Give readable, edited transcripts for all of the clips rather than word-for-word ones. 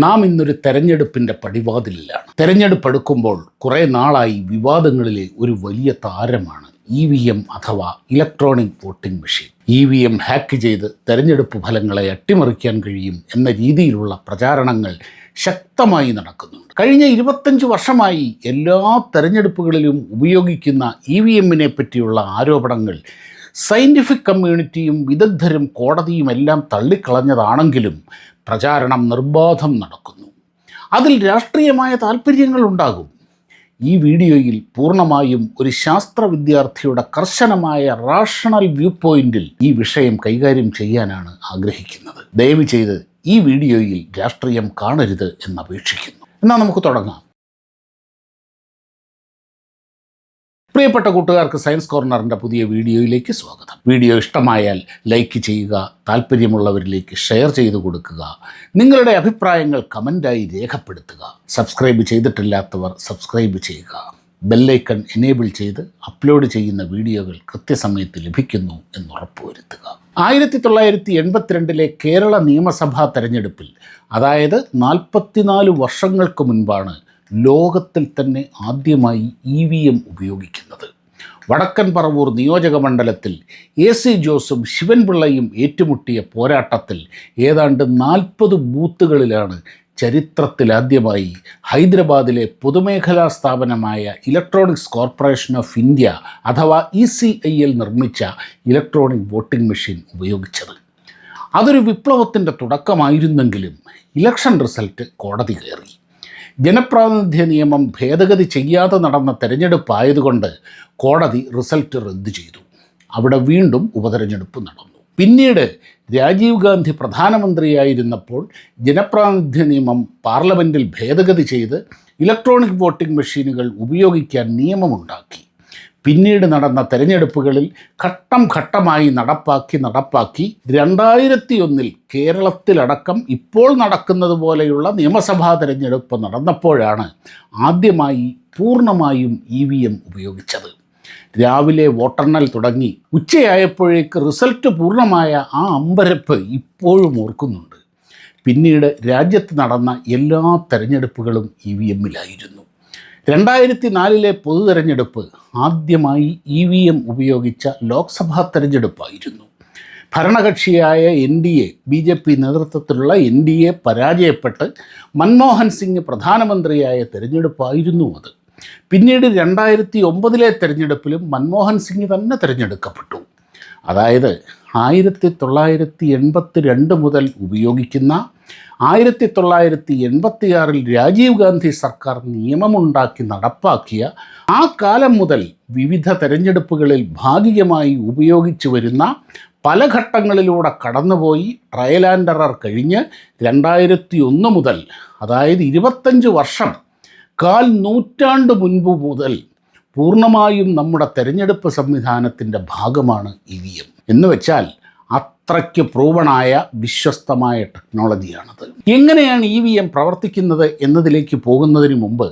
നാം ഇന്നൊരു തെരഞ്ഞെടുപ്പിൻ്റെ പടിവാതിലിലാണ്. തെരഞ്ഞെടുപ്പ് എടുക്കുമ്പോൾ കുറേ നാളായി വിവാദങ്ങളിലെ ഒരു വലിയ താരമാണ് EVM അഥവാ electronic voting machine. EVM hack ചെയ്ത് തെരഞ്ഞെടുപ്പ് ഫലങ്ങളെ അട്ടിമറിക്കാൻ കഴിയും എന്ന രീതിയിലുള്ള പ്രചാരണങ്ങൾ ശക്തമായി നടക്കുന്നുണ്ട്. കഴിഞ്ഞ 25 വർഷമായി എല്ലാ തെരഞ്ഞെടുപ്പുകളിലും ഉപയോഗിക്കുന്ന EVMനെ പറ്റിയുള്ള ആരോപണങ്ങൾ സയൻറ്റിഫിക് കമ്മ്യൂണിറ്റിയും വിദഗ്ധരും കോടതിയും എല്ലാം തള്ളിക്കളഞ്ഞതാണെങ്കിലും പ്രചാരണം നിർബാധം നടക്കുന്നു. അതിൽ രാഷ്ട്രീയമായ താൽപ്പര്യങ്ങളുണ്ടാകും. ഈ വീഡിയോയിൽ പൂർണ്ണമായും ഒരു ശാസ്ത്ര വിദ്യാർത്ഥിയുടെ കർശനമായ റാഷണൽ വ്യൂ പോയിന്റിൽ ഈ വിഷയം കൈകാര്യം ചെയ്യാനാണ് ആഗ്രഹിക്കുന്നത്. ദയവ് ചെയ്ത് ഈ വീഡിയോയിൽ രാഷ്ട്രീയം കാണരുത് എന്നപേക്ഷിക്കുന്നു. എന്നാൽ നമുക്ക് തുടങ്ങാം. പ്രിയപ്പെട്ട കൂട്ടുകാർക്ക് സയൻസ് കോർണറിൻ്റെ പുതിയ വീഡിയോയിലേക്ക് സ്വാഗതം. വീഡിയോ ഇഷ്ടമായാൽ ലൈക്ക് ചെയ്യുക, താല്പര്യമുള്ളവരിലേക്ക് ഷെയർ ചെയ്തു കൊടുക്കുക, നിങ്ങളുടെ അഭിപ്രായങ്ങൾ കമൻ്റായി രേഖപ്പെടുത്തുക. സബ്സ്ക്രൈബ് ചെയ്തിട്ടില്ലാത്തവർ സബ്സ്ക്രൈബ് ചെയ്യുക. ബെല്ലൈക്കൺ എനേബിൾ ചെയ്ത് അപ്ലോഡ് ചെയ്യുന്ന വീഡിയോകൾ കൃത്യസമയത്ത് ലഭിക്കുന്നു എന്ന് ഉറപ്പുവരുത്തുക. 1982 കേരള നിയമസഭാ തെരഞ്ഞെടുപ്പിൽ, അതായത് 44 വർഷങ്ങൾക്ക് മുൻപാണ് ലോകത്തിൽ തന്നെ ആദ്യമായി EVM ഉപയോഗിക്കുന്നത്. വടക്കൻ പറവൂർ നിയോജക മണ്ഡലത്തിൽ AC ജോസും ശിവൻപിള്ളയും ഏറ്റുമുട്ടിയ പോരാട്ടത്തിൽ ഏതാണ്ട് 40 ബൂത്തുകളിലാണ് ചരിത്രത്തിലാദ്യമായി ഹൈദരാബാദിലെ പൊതുമേഖലാ സ്ഥാപനമായ ഇലക്ട്രോണിക്സ് കോർപ്പറേഷൻ ഓഫ് ഇന്ത്യ അഥവാ ECIL നിർമ്മിച്ച ഇലക്ട്രോണിക് വോട്ടിംഗ് മെഷീൻ ഉപയോഗിച്ചത്. അതൊരു വിപ്ലവത്തിൻ്റെ തുടക്കമായിരുന്നെങ്കിലും ഇലക്ഷൻ റിസൾട്ട് കോടതി കയറി. ജനപ്രാതിനിധ്യ നിയമം ഭേദഗതി ചെയ്യാതെ നടന്ന തെരഞ്ഞെടുപ്പായതുകൊണ്ട് കോടതി റിസൾട്ട് റദ്ദു ചെയ്തു. അവിടെ വീണ്ടും ഉപതെരഞ്ഞെടുപ്പ് നടന്നു. പിന്നീട് രാജീവ് ഗാന്ധി പ്രധാനമന്ത്രിയായിരുന്നപ്പോൾ ജനപ്രാതിനിധ്യ നിയമം പാർലമെൻറ്റിൽ ഭേദഗതി ചെയ്ത് ഇലക്ട്രോണിക് വോട്ടിംഗ് മെഷീനുകൾ ഉപയോഗിക്കാൻ നിയമമുണ്ടാക്കി. പിന്നീട് നടന്ന തെരഞ്ഞെടുപ്പുകളിൽ ഘട്ടം ഘട്ടമായി നടപ്പാക്കി 2001 കേരളത്തിലടക്കം ഇപ്പോൾ നടക്കുന്നത് പോലെയുള്ള നിയമസഭാ തെരഞ്ഞെടുപ്പ് നടന്നപ്പോഴാണ് ആദ്യമായി പൂർണ്ണമായും EVM ഉപയോഗിച്ചത്. രാവിലെ വോട്ടെണ്ണൽ തുടങ്ങി ഉച്ചയായപ്പോഴേക്ക് റിസൾട്ട് പൂർണ്ണമായ ആ അമ്പരപ്പ് ഇപ്പോഴും ഓർക്കുന്നുണ്ട്. പിന്നീട് രാജ്യത്ത് നടന്ന എല്ലാ തെരഞ്ഞെടുപ്പുകളും EVMലായിരുന്നു. 2004 പൊതു തെരഞ്ഞെടുപ്പ് ആദ്യമായി EVM ഉപയോഗിച്ച ലോക്സഭാ തെരഞ്ഞെടുപ്പായിരുന്നു. ഭരണകക്ഷിയായ NDA BJP നേതൃത്വത്തിലുള്ള NDA പരാജയപ്പെട്ട് മൻമോഹൻ സിംഗ് പ്രധാനമന്ത്രിയായ തെരഞ്ഞെടുപ്പായിരുന്നു അത്. പിന്നീട് 2009 തെരഞ്ഞെടുപ്പിലും മൻമോഹൻ സിംഗ് തന്നെ തിരഞ്ഞെടുക്കപ്പെട്ടു. അതായത് 1982 മുതൽ ഉപയോഗിക്കുന്ന 1986 രാജീവ് ഗാന്ധി സർക്കാർ നിയമമുണ്ടാക്കി നടപ്പാക്കിയ ആ കാലം മുതൽ വിവിധ തെരഞ്ഞെടുപ്പുകളിൽ ഭാഗികമായി ഉപയോഗിച്ചു വരുന്ന പല ഘട്ടങ്ങളിലൂടെ കടന്നുപോയി ട്രയൽ ആൻഡ് എറർ കഴിഞ്ഞ് 2001 മുതൽ, അതായത് 25 വർഷം, 1/4 നൂറ്റാണ്ട് മുൻപ് മുതൽ പൂർണ്ണമായും നമ്മുടെ തെരഞ്ഞെടുപ്പ് സംവിധാനത്തിൻ്റെ ഭാഗമാണ് EVM. എന്ന് വെച്ചാൽ അത്രയ്ക്ക് പ്രൂവണായ വിശ്വസ്തമായ ടെക്നോളജിയാണത്. എങ്ങനെയാണ് EVM പ്രവർത്തിക്കുന്നത് എന്നതിലേക്ക് പോകുന്നതിന് മുമ്പ്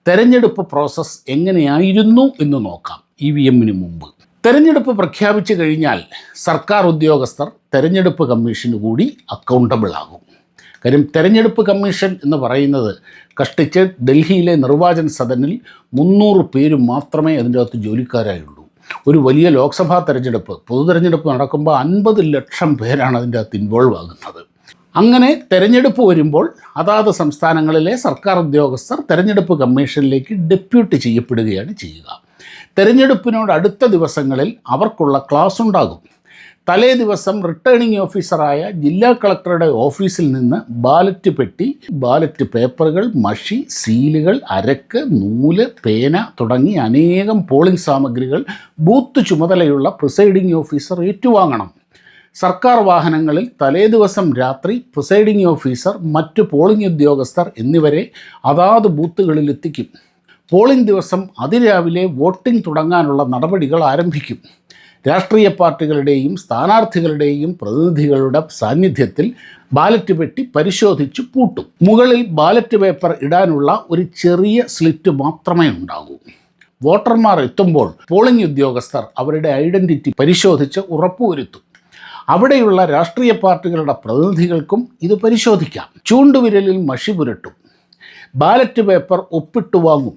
തെരഞ്ഞെടുപ്പ് പ്രോസസ്സ് എങ്ങനെയായിരുന്നു എന്ന് നോക്കാം. EVMന് മുമ്പ് തെരഞ്ഞെടുപ്പ് പ്രഖ്യാപിച്ചു കഴിഞ്ഞാൽ സർക്കാർ ഉദ്യോഗസ്ഥർ തെരഞ്ഞെടുപ്പ് കമ്മീഷന് കൂടി അക്കൗണ്ടബിൾ ആകും. കാര്യം തെരഞ്ഞെടുപ്പ് കമ്മീഷൻ എന്ന് പറയുന്നത് കഷ്ടിച്ച് ഡൽഹിയിലെ നിർവാചൻ സദനിൽ 300 പേര് മാത്രമേ അതിൻ്റെ അകത്ത് ജോലിക്കാരായുള്ളൂ. ഒരു വലിയ ലോക്സഭാ തെരഞ്ഞെടുപ്പ്, പൊതു തെരഞ്ഞെടുപ്പ് നടക്കുമ്പോൾ 50 ലക്ഷം പേരാണ് അതിൻ്റെ അകത്ത് ഇൻവോൾവ് ആകുന്നത്. അങ്ങനെ തെരഞ്ഞെടുപ്പ് വരുമ്പോൾ അതാത് സംസ്ഥാനങ്ങളിലെ സർക്കാർ ഉദ്യോഗസ്ഥർ തെരഞ്ഞെടുപ്പ് കമ്മീഷനിലേക്ക് ഡെപ്യൂട്ട് ചെയ്യപ്പെടുകയാണ് ചെയ്യുക. തെരഞ്ഞെടുപ്പിനോട് അടുത്ത ദിവസങ്ങളിൽ അവർക്കുള്ള ക്ലാസ് ഉണ്ടാകും. തലേ ദിവസം റിട്ടേണിംഗ് ഓഫീസറായ ജില്ലാ കളക്ടറുടെ ഓഫീസിൽ നിന്ന് ബാലറ്റ് പെട്ടി, ബാലറ്റ് പേപ്പറുകൾ, മഷി, സീലുകൾ, അരക്ക്, നൂല്, പേന തുടങ്ങി അനേകം പോളിംഗ് സാമഗ്രികൾ ബൂത്ത് ചുമതലയുള്ള പ്രിസൈഡിംഗ് ഓഫീസർ ഏറ്റുവാങ്ങണം. സർക്കാർ വാഹനങ്ങളിൽ തലേ ദിവസം രാത്രി പ്രിസൈഡിംഗ് ഓഫീസർ, മറ്റ് പോളിംഗ് ഉദ്യോഗസ്ഥർ എന്നിവരെ അതാത് ബൂത്തുകളിൽ എത്തിക്കും. പോളിംഗ് ദിവസം അതിരാവിലെ വോട്ടിംഗ് തുടങ്ങാനുള്ള നടപടികൾ ആരംഭിക്കും. രാഷ്ട്രീയ പാർട്ടികളുടെയും സ്ഥാനാർത്ഥികളുടെയും പ്രതിനിധികളുടെ സാന്നിധ്യത്തിൽ ബാലറ്റ് പെട്ടി പരിശോധിച്ച് പൂട്ടും. മുകളിൽ ബാലറ്റ് പേപ്പർ ഇടാനുള്ള ഒരു ചെറിയ സ്ലിറ്റ് മാത്രമേ ഉണ്ടാകൂ. വോട്ടർമാർ എത്തുമ്പോൾ പോളിംഗ് ഉദ്യോഗസ്ഥർ അവരുടെ ഐഡൻറ്റിറ്റി പരിശോധിച്ച് ഉറപ്പുവരുത്തും. അവിടെയുള്ള രാഷ്ട്രീയ പാർട്ടികളുടെ പ്രതിനിധികൾക്കും ഇത് പരിശോധിക്കാം. ചൂണ്ടുവിരലിൽ മഷി പുരട്ടും, ബാലറ്റ് പേപ്പർ ഒപ്പിട്ട് വാങ്ങും,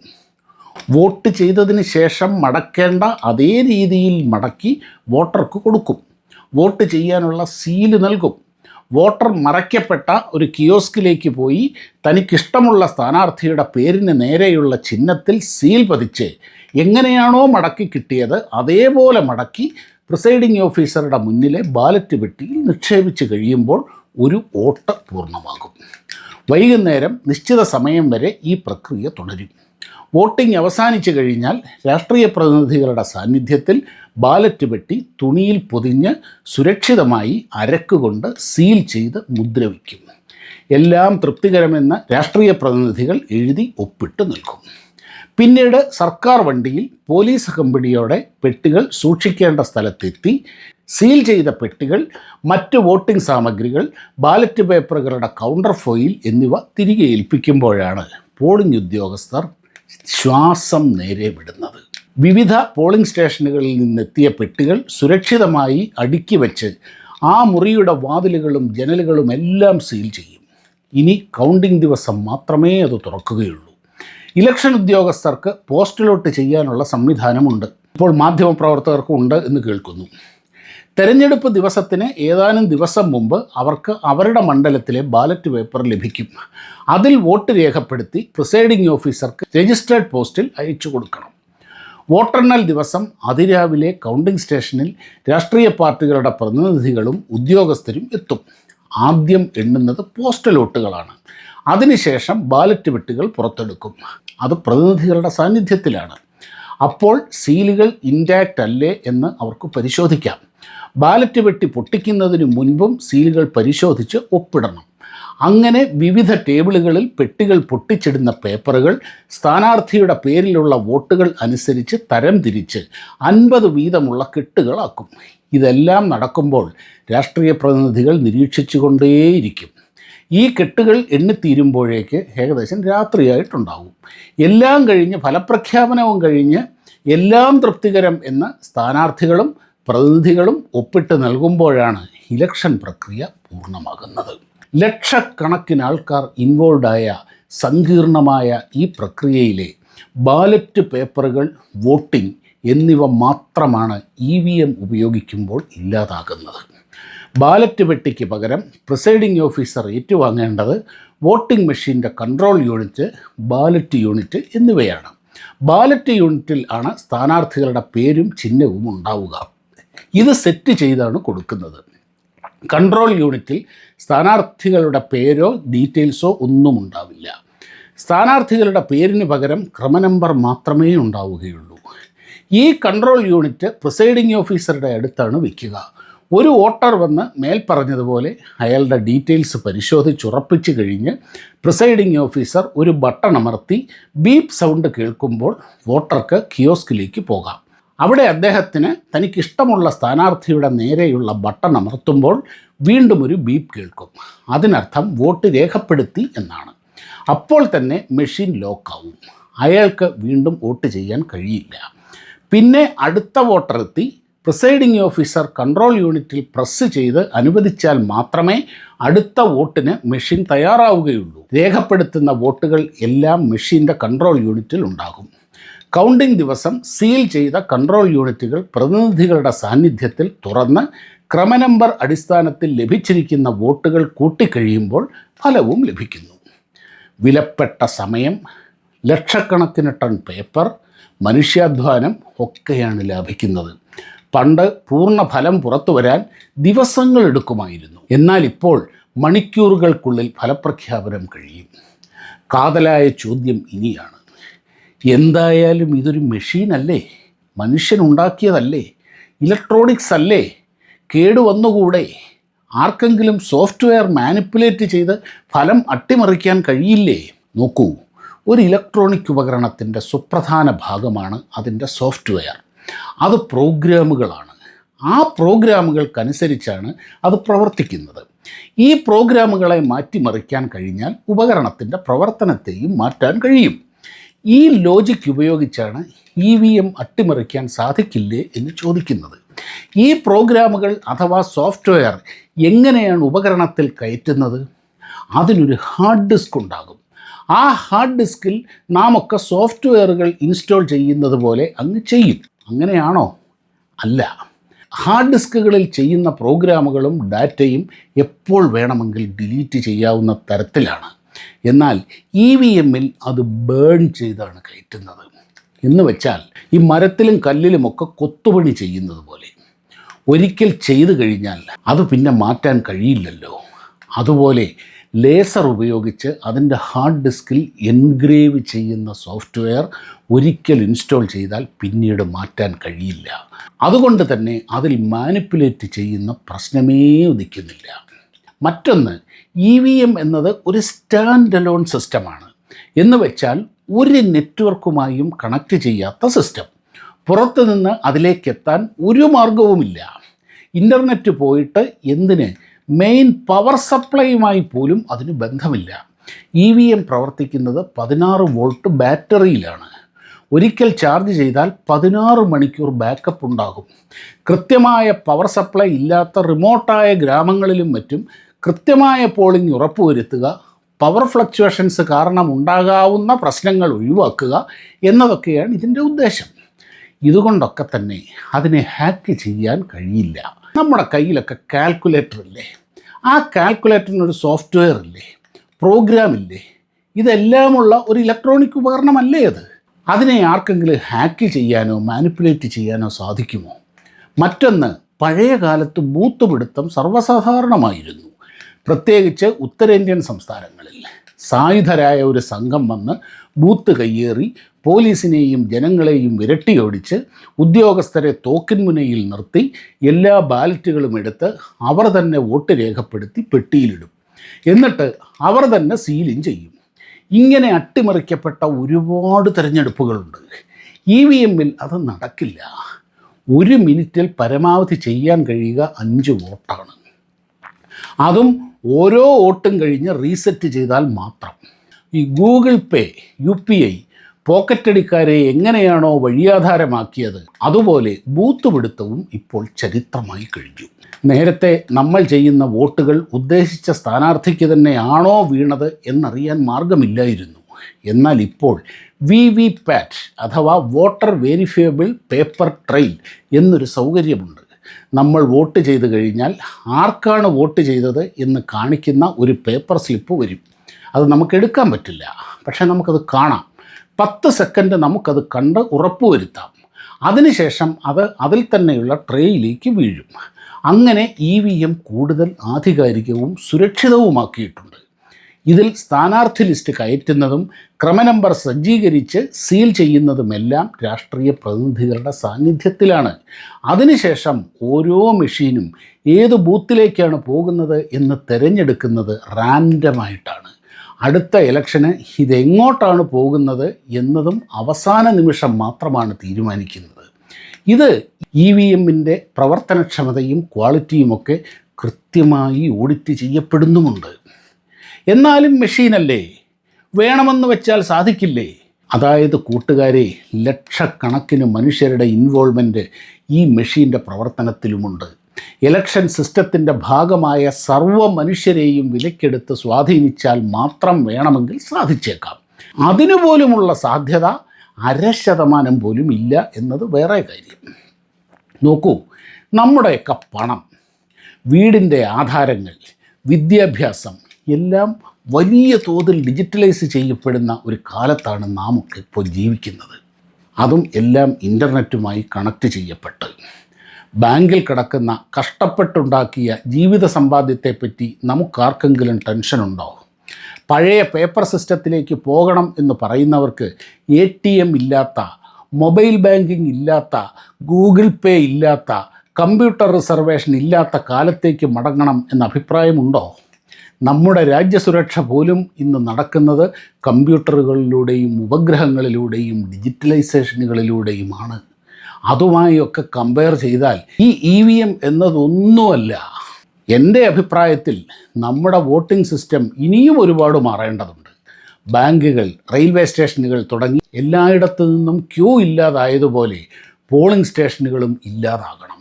വോട്ട് ചെയ്തതിന് ശേഷം മടക്കേണ്ട അതേ രീതിയിൽ മടക്കി വോട്ടർക്ക് കൊടുക്കും, വോട്ട് ചെയ്യാനുള്ള സീല് നൽകും. വോട്ടർ മറയ്ക്കപ്പെട്ട ഒരു കിയോസ്കിലേക്ക് പോയി തനിക്കിഷ്ടമുള്ള സ്ഥാനാർത്ഥിയുടെ പേരിന് നേരെയുള്ള ചിഹ്നത്തിൽ സീൽ പതിച്ച് എങ്ങനെയാണോ മടക്കി കിട്ടിയത് അതേപോലെ മടക്കി പ്രിസൈഡിംഗ് ഓഫീസറുടെ മുന്നിലെ ബാലറ്റ് പെട്ടിയിൽ നിക്ഷേപിച്ച് കഴിയുമ്പോൾ ഒരു വോട്ട് പൂർണ്ണമാകും. വൈകുന്നേരം നിശ്ചിത സമയം വരെ ഈ പ്രക്രിയ തുടരും. വോട്ടിംഗ് അവസാനിച്ചു കഴിഞ്ഞാൽ രാഷ്ട്രീയ പ്രതിനിധികളുടെ സാന്നിധ്യത്തിൽ ബാലറ്റ് പെട്ടി തുണിയിൽ പൊതിഞ്ഞ് സുരക്ഷിതമായി അരക്കുകൊണ്ട് സീൽ ചെയ്ത് മുദ്രവയ്ക്കും. എല്ലാം തൃപ്തികരമെന്ന് രാഷ്ട്രീയ പ്രതിനിധികൾ എഴുതി ഒപ്പിട്ട് നിൽക്കും. പിന്നീട് സർക്കാർ വണ്ടിയിൽ പോലീസ് കമ്പനിയോടെ പെട്ടികൾ സൂക്ഷിക്കേണ്ട സ്ഥലത്തെത്തി സീൽ ചെയ്ത പെട്ടികൾ, മറ്റ് വോട്ടിംഗ് സാമഗ്രികൾ, ബാലറ്റ് പേപ്പറുകളുടെ കൗണ്ടർ ഫോയിൽ എന്നിവ തിരികെ ഏൽപ്പിക്കുമ്പോഴാണ് പോളിംഗ് ഉദ്യോഗസ്ഥർ ശ്വാസം നേരെ വിടുന്നത്. വിവിധ പോളിംഗ് സ്റ്റേഷനുകളിൽ നിന്നെത്തിയ പെട്ടികൾ സുരക്ഷിതമായി അടുക്കി വെച്ച് ആ മുറിയുടെ വാതിലുകളും ജനലുകളും എല്ലാം സീൽ ചെയ്യും. ഇനി കൗണ്ടിംഗ് ദിവസം മാത്രമേ അത് തുറക്കുകയുള്ളൂ. ഇലക്ഷൻ ഉദ്യോഗസ്ഥർക്ക് പോസ്റ്റലോട്ട് ചെയ്യാനുള്ള സംവിധാനമുണ്ട്. ഇപ്പോൾ മാധ്യമപ്രവർത്തകർക്കും ഉണ്ട് എന്ന് കേൾക്കുന്നു. തെരഞ്ഞെടുപ്പ് ദിവസത്തിന് ഏതാനും ദിവസം മുമ്പ് അവർക്ക് അവരുടെ മണ്ഡലത്തിലെ ബാലറ്റ് പേപ്പർ ലഭിക്കും. അതിൽ വോട്ട് രേഖപ്പെടുത്തി പ്രിസൈഡിംഗ് ഓഫീസർക്ക് രജിസ്റ്റേർഡ് പോസ്റ്റിൽ അയച്ചു കൊടുക്കണം. വോട്ടെണ്ണൽ ദിവസം അതിരാവിലെ കൗണ്ടിംഗ് സ്റ്റേഷനിൽ രാഷ്ട്രീയ പാർട്ടികളുടെ പ്രതിനിധികളും ഉദ്യോഗസ്ഥരും എത്തും. ആദ്യം എണ്ണുന്നത് പോസ്റ്റൽ വോട്ടുകളാണ്. അതിനുശേഷം ബാലറ്റ് പെട്ടികൾ പുറത്തെടുക്കും. അത് പ്രതിനിധികളുടെ സാന്നിധ്യത്തിലാണ്. അപ്പോൾ സീലുകൾ ഇൻടാക്റ്റ് അല്ലേ എന്ന് അവർക്ക് പരിശോധിക്കാം. ബാലറ്റ് പെട്ടി പൊട്ടിക്കുന്നതിന് മുൻപും സീലുകൾ പരിശോധിച്ച് ഒപ്പിടണം. അങ്ങനെ വിവിധ ടേബിളുകളിൽ പെട്ടികൾ പൊട്ടിച്ചിടുന്ന പേപ്പറുകൾ സ്ഥാനാർത്ഥിയുടെ പേരിലുള്ള വോട്ടുകൾ അനുസരിച്ച് തരം തിരിച്ച് 50 വീതമുള്ള കെട്ടുകളാക്കും. ഇതെല്ലാം നടക്കുമ്പോൾ രാഷ്ട്രീയ പ്രതിനിധികൾ നിരീക്ഷിച്ചുകൊണ്ടേയിരിക്കും. ഈ കെട്ടുകൾ എണ്ണിത്തീരുമ്പോഴേക്ക് ഏകദേശം രാത്രിയായിട്ടുണ്ടാവും. എല്ലാം കഴിഞ്ഞ് ഫലപ്രഖ്യാപനവും കഴിഞ്ഞ് എല്ലാം തൃപ്തികരം എന്ന് സ്ഥാനാർത്ഥികളും പ്രതിനിധികളും ഒപ്പിട്ട് നൽകുമ്പോഴാണ് ഇലക്ഷൻ പ്രക്രിയ പൂർണ്ണമാകുന്നത്. ലക്ഷക്കണക്കിന് ആൾക്കാർ ഇൻവോൾവായ സങ്കീർണമായ ഈ പ്രക്രിയയിലെ ബാലറ്റ് പേപ്പറുകൾ, വോട്ടിംഗ് എന്നിവ മാത്രമാണ് EVM ഉപയോഗിക്കുമ്പോൾ ഇല്ലാതാകുന്നത്. ബാലറ്റ് പെട്ടിക്ക് പകരം പ്രിസൈഡിംഗ് ഓഫീസർ ഏറ്റുവാങ്ങേണ്ടത് വോട്ടിംഗ് മെഷീൻ്റെ കൺട്രോൾ യൂണിറ്റ്, ബാലറ്റ് യൂണിറ്റ് എന്നിവയാണ്. ബാലറ്റ് യൂണിറ്റിൽ ആണ് സ്ഥാനാർത്ഥികളുടെ പേരും ചിഹ്നവും ഉണ്ടാവുക. ഇത് സെറ്റ് ചെയ്താണ് കൊടുക്കുന്നത്. കൺട്രോൾ യൂണിറ്റിൽ സ്ഥാനാർത്ഥികളുടെ പേരോ ഡീറ്റെയിൽസോ ഒന്നും ഉണ്ടാവില്ല. സ്ഥാനാർത്ഥികളുടെ പേരിന് പകരം ക്രമനമ്പർ മാത്രമേ ഉണ്ടാവുകയുള്ളൂ. ഈ കൺട്രോൾ യൂണിറ്റ് പ്രിസൈഡിംഗ് ഓഫീസറുടെ അടുത്താണ് വയ്ക്കുക. ഒരു വോട്ടർ വന്ന് മേൽ പറഞ്ഞതുപോലെ അയാളുടെ ഡീറ്റെയിൽസ് പരിശോധിച്ചുറപ്പിച്ച് കഴിഞ്ഞ് പ്രിസൈഡിംഗ് ഓഫീസർ ഒരു ബട്ടൺ അമർത്തി ബീപ്പ് സൗണ്ട് കേൾക്കുമ്പോൾ വോട്ടർക്ക് കിയോസ്കിലേക്ക് പോകാം. അവിടെ അദ്ദേഹത്തിന് തനിക്കിഷ്ടമുള്ള സ്ഥാനാർത്ഥിയുടെ നേരെയുള്ള ബട്ടൺ അമർത്തുമ്പോൾ വീണ്ടും ഒരു ബീപ്പ് കേൾക്കും. അതിനർത്ഥം വോട്ട് രേഖപ്പെടുത്തി എന്നാണ്. അപ്പോൾ തന്നെ മെഷീൻ ലോക്കാവും. അയാൾക്ക് വീണ്ടും വോട്ട് ചെയ്യാൻ കഴിയില്ല. പിന്നെ അടുത്ത വോട്ടർ എത്തി പ്രിസൈഡിംഗ് ഓഫീസർ കൺട്രോൾ യൂണിറ്റിൽ പ്രസ് ചെയ്ത് അനുവദിച്ചാൽ മാത്രമേ അടുത്ത വോട്ടിന് മെഷീൻ തയ്യാറാവുകയുള്ളൂ. രേഖപ്പെടുത്തുന്ന വോട്ടുകൾ എല്ലാം മെഷീൻ്റെ കൺട്രോൾ യൂണിറ്റിൽ ഉണ്ടാകും. കൗണ്ടിംഗ് ദിവസം സീൽ ചെയ്ത കൺട്രോൾ യൂണിറ്റുകൾ പ്രതിനിധികളുടെ സാന്നിധ്യത്തിൽ തുറന്ന് ക്രമനമ്പർ അടിസ്ഥാനത്തിൽ ലഭിച്ചിരിക്കുന്ന വോട്ടുകൾ കൂട്ടിക്കഴിയുമ്പോൾ ഫലവും ലഭിക്കുന്നു. വിലപ്പെട്ട സമയം, ലക്ഷക്കണക്കിന് ടൺ പേപ്പർ, മനുഷ്യാധ്വാനം ഒക്കെയാണ് ലാഭിക്കുന്നത്. പണ്ട് പൂർണ്ണ ഫലം പുറത്തു വരാൻ ദിവസങ്ങൾ എടുക്കുമായിരുന്നു. എന്നാൽ ഇപ്പോൾ മണിക്കൂറുകൾക്കുള്ളിൽ ഫലപ്രഖ്യാപനം കഴിയും. കാതലായ ചോദ്യം ഇനിയാണ്, എന്തായാലും ഇതൊരു മെഷീനല്ലേ? മനുഷ്യനുണ്ടാക്കിയതല്ലേ? ഇലക്ട്രോണിക്സ് അല്ലേ? കേടുവന്നുകൂടെ? ആർക്കെങ്കിലും സോഫ്റ്റ്വെയർ മാനിപ്പുലേറ്റ് ചെയ്ത് ഫലം അട്ടിമറിക്കാൻ കഴിയില്ലേ? നോക്കൂ, ഒരു ഇലക്ട്രോണിക് ഉപകരണത്തിൻ്റെ സുപ്രധാന ഭാഗമാണ് അതിൻ്റെ സോഫ്റ്റ്വെയർ. അത് പ്രോഗ്രാമുകളാണ്. ആ പ്രോഗ്രാമുകൾക്കനുസരിച്ചാണ് അത് പ്രവർത്തിക്കുന്നത്. ഈ പ്രോഗ്രാമുകളെ മാറ്റിമറിക്കാൻ കഴിഞ്ഞാൽ ഉപകരണത്തിൻ്റെ പ്രവർത്തനത്തെയും മാറ്റാൻ കഴിയും. ഈ ലോജിക്ക് ഉപയോഗിച്ചാണ് EVM അട്ടിമറിക്കാൻ സാധിക്കില്ലേ എന്ന് ചോദിക്കുന്നത്. ഈ പ്രോഗ്രാമുകൾ അഥവാ സോഫ്റ്റ്വെയർ എങ്ങനെയാണ് ഉപകരണത്തിൽ കയറ്റുന്നത്? അതിനൊരു ഹാർഡ് ഡിസ്ക് ഉണ്ടാകും. ആ ഹാർഡ് ഡിസ്കിൽ നാം ഒക്കെ സോഫ്റ്റ്വെയറുകൾ ഇൻസ്റ്റാൾ ചെയ്യുന്നത് പോലെ അങ്ങ് ചെയ്യും. അങ്ങനെയാണോ? അല്ല. ഹാർഡ് ഡിസ്കുകളിൽ ചെയ്യുന്ന പ്രോഗ്രാമുകളും ഡാറ്റയും എപ്പോൾ വേണമെങ്കിൽ ഡിലീറ്റ് ചെയ്യാവുന്ന തരത്തിലാണ്. എന്നാൽ EVMൽ അത് ബേൺ ചെയ്താണ് കയറ്റുന്നത്. എന്ന് വെച്ചാൽ ഈ മരത്തിലും കല്ലിലുമൊക്കെ കൊത്തുപണി ചെയ്യുന്നത് പോലെ ഒരിക്കൽ ചെയ്തു കഴിഞ്ഞാൽ അത് പിന്നെ മാറ്റാൻ കഴിയില്ലല്ലോ. അതുപോലെ ലേസർ ഉപയോഗിച്ച് അതിൻ്റെ ഹാർഡ് ഡിസ്കിൽ എൻഗ്രേവ് ചെയ്യുന്ന സോഫ്റ്റ്വെയർ ഒരിക്കൽ ഇൻസ്റ്റാൾ ചെയ്താൽ പിന്നീട് മാറ്റാൻ കഴിയില്ല. അതുകൊണ്ട് തന്നെ അതിൽ മാനിപ്പുലേറ്റ് ചെയ്യുന്ന പ്രശ്നമേ ഉദിക്കുന്നില്ല. മറ്റൊന്ന്, EVM എന്നത് ഒരു സ്റ്റാൻഡ് അലോൺ സിസ്റ്റമാണ്. എന്ന് വെച്ചാൽ ഒരു നെറ്റ്വർക്കുമായും കണക്റ്റ് ചെയ്യാത്ത സിസ്റ്റം. പുറത്തുനിന്ന് അതിലേക്കെത്താൻ ഒരു മാർഗവുമില്ല. ഇൻ്റർനെറ്റ് പോയിട്ട് എന്തിന്, മെയിൻ പവർ സപ്ലൈയുമായി പോലും അതിന് ബന്ധമില്ല. EVM പ്രവർത്തിക്കുന്നത് 16 വോൾട്ട് ബാറ്ററിയിലാണ്. ഒരിക്കൽ ചാർജ് ചെയ്താൽ 16 മണിക്കൂർ ബാക്കപ്പ് ഉണ്ടാകും. കൃത്യമായ പവർ സപ്ലൈ ഇല്ലാത്ത റിമോട്ടായ ഗ്രാമങ്ങളിലും മറ്റും കൃത്യമായ പോളിംഗ് ഉറപ്പുവരുത്തുക, പവർ ഫ്ലക്ച്വേഷൻസ് കാരണം ഉണ്ടാകാവുന്ന പ്രശ്നങ്ങൾ ഒഴിവാക്കുക എന്നതൊക്കെയാണ് ഇതിൻ്റെ ഉദ്ദേശം. ഇതുകൊണ്ടൊക്കെ തന്നെ അതിനെ ഹാക്ക് ചെയ്യാൻ കഴിയില്ല. നമ്മുടെ കയ്യിലൊക്കെ കാൽക്കുലേറ്റർ ഇല്ലേ? ആ കാൽക്കുലേറ്ററിനൊരു സോഫ്റ്റ്വെയർ ഇല്ലേ? പ്രോഗ്രാം ഇല്ലേ? ഇതെല്ലാമുള്ള ഒരു ഇലക്ട്രോണിക് ഉപകരണമല്ലേ അത്? അതിനെ ആർക്കെങ്കിലും ഹാക്ക് ചെയ്യാനോ മാനിപ്പുലേറ്റ് ചെയ്യാനോ സാധിക്കുമോ? മറ്റൊന്ന്, പഴയ കാലത്ത് ബൂത്ത് പിടുത്തം സർവ്വസാധാരണമായിരുന്നു. പ്രത്യേകിച്ച് ഉത്തരേന്ത്യൻ സംസ്ഥാനങ്ങളിൽ സായുധരായ ഒരു സംഘം വന്ന് ബൂത്ത് കയ്യേറി പോലീസിനെയും ജനങ്ങളെയും വിരട്ടിയോടിച്ച് ഉദ്യോഗസ്ഥരെ തോക്കിൻ മുനയിൽ നിർത്തി എല്ലാ ബാലറ്റുകളും എടുത്ത് അവർ തന്നെ വോട്ട് രേഖപ്പെടുത്തി പെട്ടിയിലിടും. എന്നിട്ട് അവർ തന്നെ സീലിംഗ് ചെയ്യും. ഇങ്ങനെ അട്ടിമറിക്കപ്പെട്ട ഒരുപാട് തിരഞ്ഞെടുപ്പുകളുണ്ട്. EVMൽ അത് നടക്കില്ല. 1 മിനിറ്റിൽ പരമാവധി ചെയ്യാൻ കഴിയുക 5 വോട്ടാണ്. അതും ഓരോ വോട്ടും കഴിഞ്ഞ് റീസെറ്റ് ചെയ്താൽ മാത്രം. ഈ ഗൂഗിൾ പേ, UPI പോക്കറ്റടിക്കാരെ എങ്ങനെയാണോ വഴിയാധാരമാക്കിയത്, അതുപോലെ ബൂത്ത് പിടുത്തവും ഇപ്പോൾ ചരിത്രമായി കഴിഞ്ഞു. നേരത്തെ നമ്മൾ ചെയ്യുന്ന വോട്ടുകൾ ഉദ്ദേശിച്ച സ്ഥാനാർത്ഥിക്ക് തന്നെയാണോ വീണത് എന്നറിയാൻ മാർഗമില്ലായിരുന്നു. എന്നാൽ ഇപ്പോൾ VVPAT അഥവാ വോട്ടർ വെരിഫയബിൾ പേപ്പർ ട്രെയിൽ എന്നൊരു സൗകര്യമുണ്ട്. നമ്മൾ വോട്ട് ചെയ്ത് കഴിഞ്ഞാൽ ആർക്കാണ് വോട്ട് ചെയ്തത് എന്ന് കാണിക്കുന്ന ഒരു പേപ്പർ സ്ലിപ്പ് വരും. അത് നമുക്ക് എടുക്കാൻ പറ്റില്ല, പക്ഷേ നമുക്കത് കാണാം. 10 സെക്കൻഡ് നമുക്കത് കണ്ട് ഉറപ്പുവരുത്താം. അതിനുശേഷം അത് അതിൽ തന്നെയുള്ള ട്രേയിലേക്ക് വീഴും. അങ്ങനെ EVM കൂടുതൽ ആധികാരികവും സുരക്ഷിതവുമാക്കിയിട്ടുണ്ട്. ഇതിൽ സ്ഥാനാർത്ഥി ലിസ്റ്റ് കയറ്റുന്നതും ക്രമനമ്പർ സജ്ജീകരിച്ച് സീൽ ചെയ്യുന്നതുമെല്ലാം രാഷ്ട്രീയ പ്രതിനിധികളുടെ സാന്നിധ്യത്തിലാണ്. അതിനുശേഷം ഓരോ മെഷീനും ഏത് ബൂത്തിലേക്കാണ് പോകുന്നത് എന്ന് തിരഞ്ഞെടുക്കുന്നത് റാൻഡമായിട്ടാണ്. അടുത്ത ഇലക്ഷന് ഇതെങ്ങോട്ടാണ് പോകുന്നത് എന്നതും അവസാന നിമിഷം മാത്രമാണ് തീരുമാനിക്കുന്നത്. ഇത് EVMൻ്റെ പ്രവർത്തനക്ഷമതയും ക്വാളിറ്റിയുമൊക്കെ കൃത്യമായി ഓഡിറ്റ് ചെയ്യപ്പെടുന്നുമുണ്ട്. എന്നാലും മെഷീനല്ലേ, വേണമെന്ന് വെച്ചാൽ സാധിക്കില്ലേ? അതായത് കൂട്ടുകാരെ, ലക്ഷക്കണക്കിന് മനുഷ്യരുടെ ഇൻവോൾവ്മെൻറ്റ് ഈ മെഷീൻ്റെ പ്രവർത്തനത്തിലുമുണ്ട്. ഇലക്ഷൻ സിസ്റ്റത്തിൻ്റെ ഭാഗമായ സർവ്വ മനുഷ്യരെയും വിലക്കെടുത്ത് സ്വാധീനിച്ചാൽ മാത്രം വേണമെങ്കിൽ സാധിച്ചേക്കാം. അതിനുപോലുമുള്ള സാധ്യത 0.5% പോലും ഇല്ല എന്നത് വേറെ കാര്യം. നോക്കൂ, നമ്മുടെയൊക്കെ പണം, വീടിൻ്റെ ആധാരങ്ങൾ, വിദ്യാഭ്യാസം എല്ലാം വലിയ തോതിൽ ഡിജിറ്റലൈസ് ചെയ്യപ്പെടുന്ന ഒരു കാലത്താണ് നാം ഒക്കെ ഇപ്പോൾ ജീവിക്കുന്നത്. അതും എല്ലാം ഇൻ്റർനെറ്റുമായി കണക്റ്റ് ചെയ്യപ്പെട്ട്. ബാങ്കിൽ കിടക്കുന്ന കഷ്ടപ്പെട്ടുണ്ടാക്കിയ ജീവിത സമ്പാദ്യത്തെപ്പറ്റി നമുക്കാർക്കെങ്കിലും ടെൻഷനുണ്ടോ? പഴയ പേപ്പർ സിസ്റ്റത്തിലേക്ക് പോകണം എന്ന് പറയുന്നവർക്ക് ATM ഇല്ലാത്ത, മൊബൈൽ ബാങ്കിങ് ഇല്ലാത്ത, ഗൂഗിൾ പേ ഇല്ലാത്ത, കമ്പ്യൂട്ടർ റിസർവേഷൻ ഇല്ലാത്ത കാലത്തേക്ക് മടങ്ങണം എന്ന അഭിപ്രായമുണ്ടോ? നമ്മുടെ രാജ്യസുരക്ഷ പോലും ഇന്ന് നടക്കുന്നത് കമ്പ്യൂട്ടറുകളിലൂടെയും ഉപഗ്രഹങ്ങളിലൂടെയും ഡിജിറ്റലൈസേഷനുകളിലൂടെയുമാണ്. അതുമായൊക്കെ കമ്പയർ ചെയ്താൽ ഈ EVM എന്നതൊന്നുമല്ല. എൻ്റെ അഭിപ്രായത്തിൽ നമ്മുടെ വോട്ടിംഗ് സിസ്റ്റം ഇനിയും ഒരുപാട് മാറേണ്ടതുണ്ട്. ബാങ്കുകൾ, റെയിൽവേ സ്റ്റേഷനുകൾ തുടങ്ങി എല്ലായിടത്തു നിന്നും ക്യൂ ഇല്ലാതായതുപോലെ പോളിംഗ് സ്റ്റേഷനുകളും ഇല്ലാതാകണം.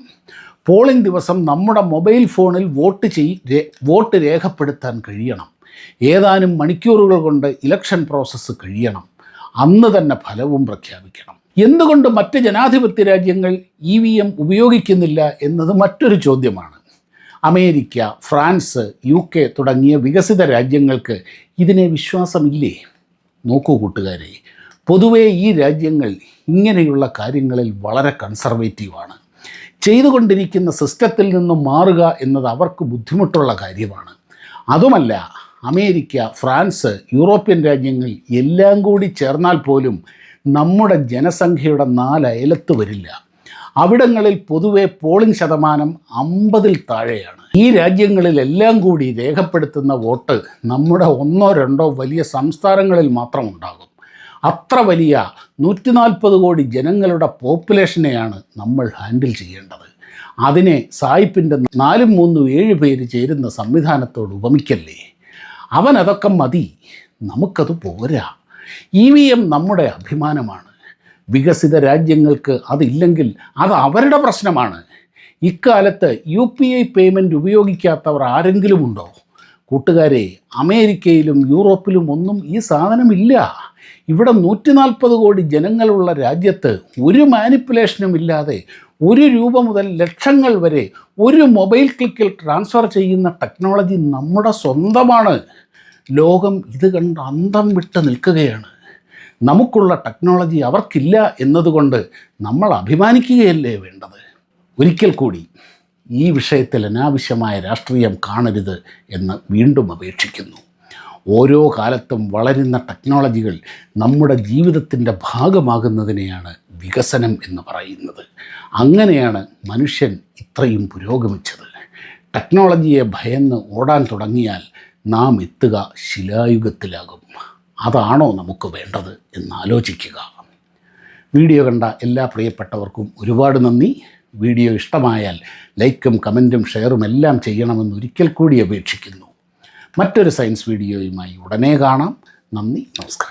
പോളിംഗ് ദിവസം നമ്മുടെ മൊബൈൽ ഫോണിൽ വോട്ട് രേഖപ്പെടുത്താൻ കഴിയണം. ഏതാനും മണിക്കൂറുകൾ കൊണ്ട് ഇലക്ഷൻ പ്രോസസ്സ് കഴിയണം. അന്ന് തന്നെ ഫലവും പ്രഖ്യാപിക്കണം. എന്തുകൊണ്ട് മറ്റ് ജനാധിപത്യ രാജ്യങ്ങൾ EVM ഉപയോഗിക്കുന്നില്ല എന്നത് മറ്റൊരു ചോദ്യമാണ്. അമേരിക്ക, ഫ്രാൻസ്, UK തുടങ്ങിയ വികസിത രാജ്യങ്ങൾക്ക് ഇതിനെ വിശ്വാസമില്ലേ? നോക്കൂ കൂട്ടുകാരെ, പൊതുവേ ഈ രാജ്യങ്ങൾ ഇങ്ങനെയുള്ള കാര്യങ്ങളിൽ വളരെ കൺസർവേറ്റീവാണ്. ചെയ്തുകൊണ്ടിരിക്കുന്ന സിസ്റ്റത്തിൽ നിന്നും മാറുക എന്നത് അവർക്ക് ബുദ്ധിമുട്ടുള്ള കാര്യമാണ്. അതുമല്ല, അമേരിക്ക, ഫ്രാൻസ്, യൂറോപ്യൻ രാജ്യങ്ങൾ എല്ലാം കൂടി ചേർന്നാൽ പോലും നമ്മുടെ ജനസംഖ്യയുടെ 4 അയലത്ത് വരില്ല. അവിടങ്ങളിൽ പൊതുവെ പോളിംഗ് ശതമാനം 50-ൽ താഴെയാണ്. ഈ രാജ്യങ്ങളിലെല്ലാം കൂടി രേഖപ്പെടുത്തുന്ന വോട്ട് നമ്മുടെ 1-2 വലിയ സംസ്ഥാനങ്ങളിൽ മാത്രം ഉണ്ടാകും. അത്ര വലിയ 140 കോടി ജനങ്ങളുടെ പോപ്പുലേഷനെയാണ് നമ്മൾ ഹാൻഡിൽ ചെയ്യേണ്ടത്. അതിനെ സായിപ്പിൻ്റെ 4-3-7 പേര് ചേരുന്ന സംവിധാനത്തോട് ഉപമിക്കല്ലേ. അവനതൊക്കെ മതി, നമുക്കത് പോരാ. EVM നമ്മുടെ അഭിമാനമാണ്. വികസിത രാജ്യങ്ങൾക്ക് അതില്ലെങ്കിൽ അത് അവരുടെ പ്രശ്നമാണ്. ഇക്കാലത്ത് UPI പേയ്മെൻറ്റ് ഉപയോഗിക്കാത്തവർ ആരെങ്കിലും ഉണ്ടോ? കൂട്ടുകാരെ, അമേരിക്കയിലും യൂറോപ്പിലും ഒന്നും ഈ സാധനമില്ല. ഇവിടെ 140 കോടി ജനങ്ങളുള്ള രാജ്യത്ത് ഒരു മാനിപ്പുലേഷനും ഇല്ലാതെ 1 രൂപ മുതൽ ലക്ഷങ്ങൾ വരെ ഒരു മൊബൈൽ ക്ലിക്കിൽ ട്രാൻസ്ഫർ ചെയ്യുന്ന ടെക്നോളജി നമ്മുടെ സ്വന്തമാണ്. ലോകം ഇത് കണ്ട് അന്തം വിട്ട് നിൽക്കുകയാണ്. നമുക്കുള്ള ടെക്നോളജി അവർക്കില്ല എന്നതുകൊണ്ട് നമ്മൾ അഭിമാനിക്കുകയല്ലേ വേണ്ടത്? ഒരിക്കൽ കൂടി ഈ വിഷയത്തിൽ അനാവശ്യമായ രാഷ്ട്രീയം കാണരുത് എന്ന് വീണ്ടും അപേക്ഷിക്കുന്നു. ഓരോ കാലത്തും വളരുന്ന ടെക്നോളജികൾ നമ്മുടെ ജീവിതത്തിൻ്റെ ഭാഗമാകുന്നതിനെയാണ് വികസനം എന്ന് പറയുന്നത്. അങ്ങനെയാണ് മനുഷ്യൻ ഇത്രയും പുരോഗമിച്ചത്. ടെക്നോളജിയെ ഭയന്ന് ഓടാൻ തുടങ്ങിയാൽ നാം എത്തുക ശിലായുഗത്തിലാകും. അതാണോ നമുക്ക് വേണ്ടത് എന്നാലോചിക്കുക. വീഡിയോ കണ്ട എല്ലാ പ്രിയപ്പെട്ടവർക്കും ഒരുപാട് നന്ദി. വീഡിയോ ഇഷ്ടമായാൽ ലൈക്കും കമൻറ്റും ഷെയറും എല്ലാം ചെയ്യണമെന്ന് ഒരിക്കൽ കൂടി അപേക്ഷിക്കുന്നു. മറ്റൊരു സയൻസ് വീഡിയോയുമായി ഉടനെ കാണാം. നന്ദി, നമസ്കാരം.